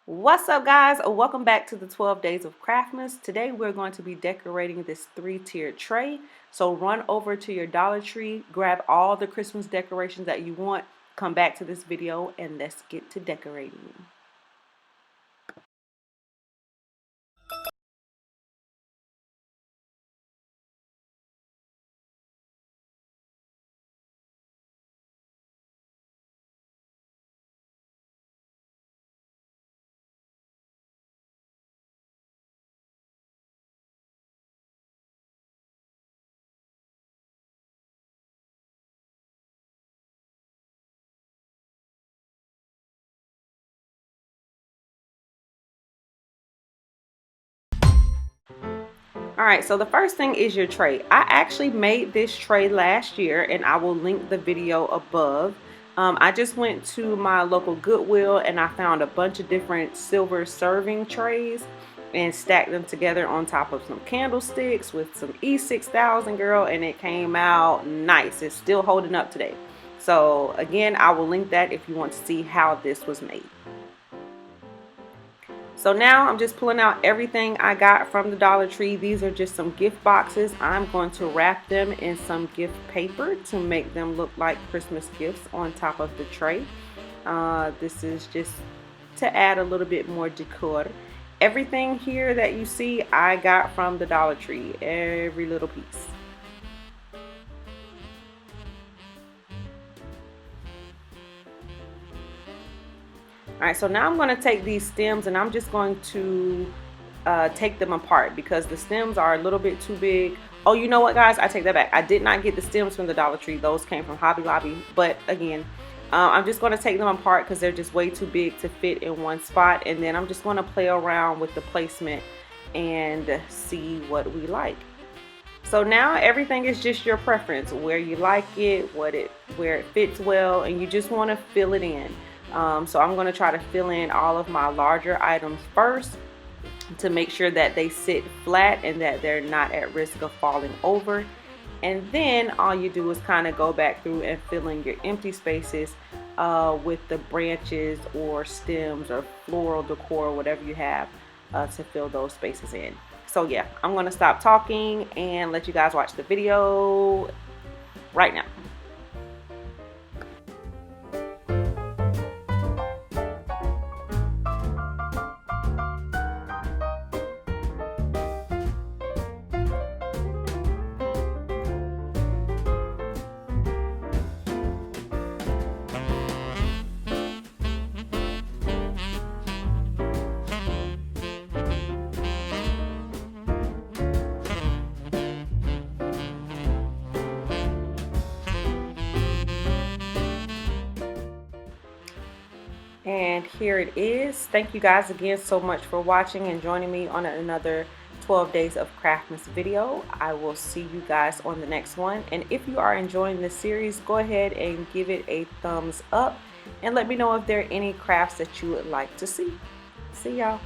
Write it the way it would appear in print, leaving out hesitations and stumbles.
What's up, guys? Welcome back to the 12 days of Craftmas. Today we're going to be decorating this 3-tiered tray. So run over to your Dollar Tree, grab all the Christmas decorations that you want, come back to this video, and let's get to decorating. Alright, so the first thing is your tray. I actually made this tray last year and I will link the video above. I just went to my local Goodwill and I found a bunch of different silver serving trays and stacked them together on top of some candlesticks with some E6000, girl, and it came out nice. It's still holding up today. So again, I will link that if you want to see how this was made. So now I'm just pulling out everything I got from the Dollar Tree. These are just some gift boxes. I'm going to wrap them in some gift paper to make them look like Christmas gifts on top of the tray. This is just to add a little bit more decor. Everything here that you see I got from the Dollar Tree, every little piece. Alright, so now I'm going to take these stems and I'm just going to take them apart because the stems are a little bit too big. Oh, you know what, guys? I take that back. I did not get the stems from the Dollar Tree. Those came from Hobby Lobby. But again, I'm just going to take them apart because they're just way too big to fit in one spot. And then I'm just going to play around with the placement and see what we like. So now everything is just your preference, where you like it, where it fits well, and you just want to fill it in. So I'm going to try to fill in all of my larger items first to make sure that they sit flat and that they're not at risk of falling over. And then all you do is kind of go back through and fill in your empty spaces with the branches or stems or floral decor, whatever you have to fill those spaces in. So yeah, I'm going to stop talking and let you guys watch the video right now. And here it is. Thank you guys again so much for watching and joining me on another 12 days of Craftmas video. I will see you guys on the next one. And if you are enjoying this series, go ahead and give it a thumbs up and let me know if there are any crafts that you would like to see. See y'all.